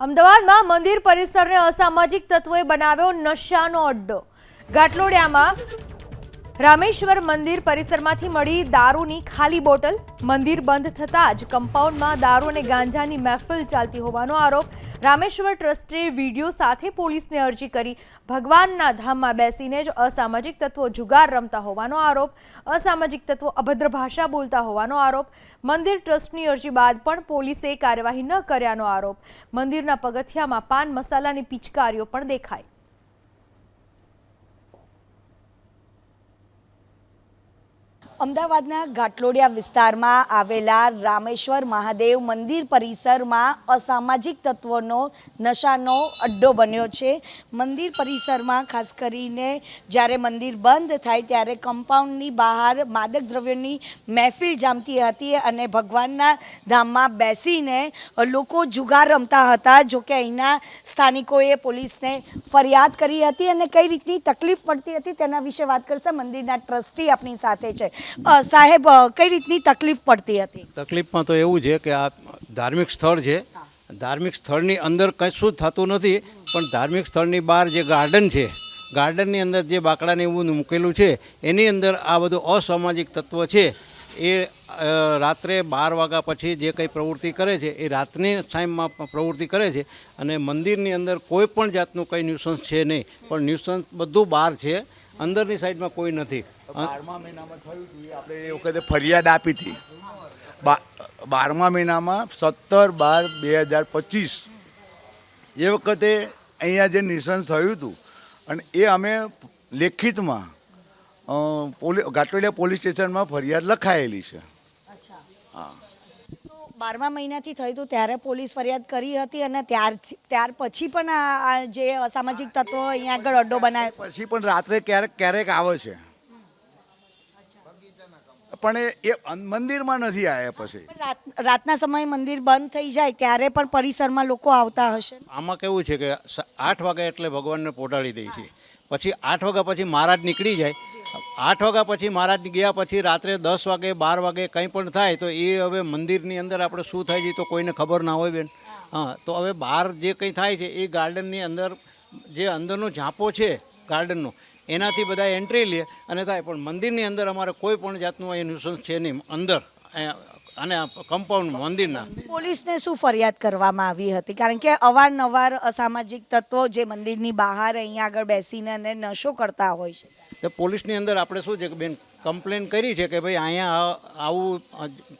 અમદાવાદમાં મંદિર પરિસરને અસામાજિક તત્વોએ બનાવ્યો નશાનો અડ્ડો। ઘાટલોડિયામાં રામેશ્વર મંદિર પરિસરમાંથી મળી દારૂની ખાલી બોટલ। મંદિર બંધ થતાં જ કમ્પાઉન્ડમાં દારૂ અને ગાંજાની મહેફિલ ચાલતી હોવાનો આરોપ। રામેશ્વર ટ્રસ્ટે વિડીયો સાથે પોલીસને અરજી કરી। ભગવાનના ધામમાં બેસીને જ અસામાજિક તત્વો જુગાર રમતા હોવાનો આરોપ। અસામાજિક તત્વો અભદ્ર ભાષા બોલતા હોવાનો આરોપ। મંદિર ટ્રસ્ટની અરજી બાદ પણ પોલીસે કાર્યવાહી ન કર્યાનો આરોપ। મંદિરના પગથિયામાં પાન મસાલાની પિચકારીઓ પણ દેખાઈ। અમદાવાદના ઘાટલોડિયા વિસ્તારમાં આવેલા રામેશ્વર મહાદેવ મંદિર પરિસરમાં અસામાજિક તત્વોનો નશાનો અડ્ડો બન્યો છે। મંદિર પરિસરમાં ખાસ કરીને જ્યારે મંદિર બંધ થાય ત્યારે કમ્પાઉન્ડની બહાર માદક દ્રવ્યોની મહેફિલ જામતી હતી અને ભગવાનના ધામમાં બેસીને લોકો જુગાર રમતા હતા। જોકે અહીંના સ્થાનિકોએ પોલીસને ફરિયાદ કરી હતી અને કઈ રીતની તકલીફ પડતી હતી તેના વિશે વાત કરશે મંદિરના ટ્રસ્ટી આપણી સાથે છે। સાહેબ, કઈ રીતની તકલીફ પડતી હતી? તકલીફમાં તો એવું છે કે આ ધાર્મિક સ્થળ છે। ધાર્મિક સ્થળની અંદર કશું થતું નથી, પણ ધાર્મિક સ્થળની બહાર જે ગાર્ડન છે, ગાર્ડનની અંદર જે બાકડાને એવું મૂકેલું છે એની અંદર આ બધું અસામાજિક તત્વ છે એ રાત્રે 12 વાગ્યા પછી જે કંઈ પ્રવૃત્તિ કરે છે એ રાતની ટાઈમમાં પ્રવૃત્તિ કરે છે અને મંદિરની અંદર કોઈ પણ જાતનું કંઈ ન્યુસન્સ છે નહીં, પણ ન્યુસન્સ બધું બહાર છે, અંદરની સાઈડમાં કોઈ નથી। 12મા મહિનામાં થયું હતું, આપણે એ વખતે ફરિયાદ આપી હતી। 12મા મહિનામાં 17/12/2025 એ વખતે અહીંયા જે નિશાન થયું હતું અને એ અમે લેખિતમાં ઘાટલોડિયા પોલીસ સ્ટેશનમાં ફરિયાદ લખાયેલી છે। હા, 12મા મહિનાથી થયું હતું ત્યારે પોલીસ ફરિયાદ કરી હતી અને ત્યાર પછી પણ આ જે અસામાજિક તત્વો અહીંયા આગળ અડ્ડો બનાવ્યો પછી પણ રાત્રે ક્યારેક આવે છે, પણ એ મંદિરમાં નથી આવ્યા। પછી રાતના સમયે મંદિર બંધ થઈ જાય ત્યારે પણ પરિસરમાં લોકો આવતા હશે। આમાં કેવું છે કે 8 વાગ્યા એટલે ભગવાનને પોટાડી દે છે, પછી 8 વાગ્યા પછી મહારાજ નીકળી જાય। 8 વાગ્યા પછી મહારાજ ગયા પછી રાત્રે 10 વાગે 12 વાગે કંઈ પણ થાય તો એ હવે મંદિરની અંદર આપણે શું થાય છે તો કોઈને ખબર ના હોય બેન। હા, તો હવે બહાર જે કંઈ થાય છે એ ગાર્ડનની અંદર જે અંદરનો ઝાંપો છે ગાર્ડનનો એનાથી બધા એન્ટ્રી લે અને થાય, પણ મંદિરની અંદર અમારે કોઈ પણ જાતનું એ ન્યુસન્સ છે નહીં અંદર અને કમ્પાઉન્ડ મંદિરના। પોલીસને શું ફરિયાદ કરવામાં આવી હતી? કારણ કે અવારનવાર અસામાજિક તત્વો જે મંદિરની બહાર અહીંયા આગળ બેસીને અને નશો કરતા હોય છે, તો પોલીસની અંદર આપણે શું છે કે બેન કમ્પ્લેન કરી છે કે ભાઈ અહીંયા આવું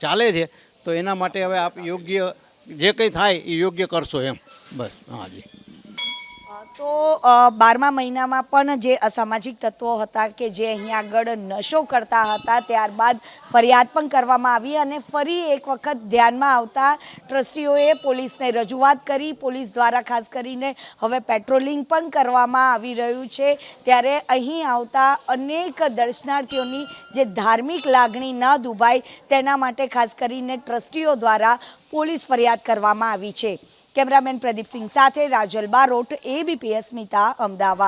ચાલે છે, તો એના માટે હવે આપ યોગ્ય જે કંઈ થાય એ યોગ્ય કરશો એમ, બસ। હાજી। તો 12મા મહિનામાં પણ જે અસામાજિક તત્વો હતા કે જે અહીંયા આગળ નશો કરતા હતા ત્યારબાદ ફરિયાદ પણ કરવામાં આવી અને ફરી એક વખત ધ્યાનમાં આવતા ટ્રસ્ટીઓએ પોલીસને રજૂઆત કરી। પોલીસ દ્વારા ખાસ કરીને હવે પેટ્રોલિંગ પણ કરવામાં આવી રહ્યું છે, ત્યારે અહીં આવતા અનેક દર્શનાર્થીઓની જે ધાર્મિક લાગણી ન દુભાય તેના માટે ખાસ કરીને ટ્રસ્ટીઓ દ્વારા પોલીસ ફરિયાદ કરવામાં આવી છે। કેમેરામેન પ્રદીપ સિંહ સાથે રાજલ બારોટ, ABP અસ્મિતા, અમદાવાદ।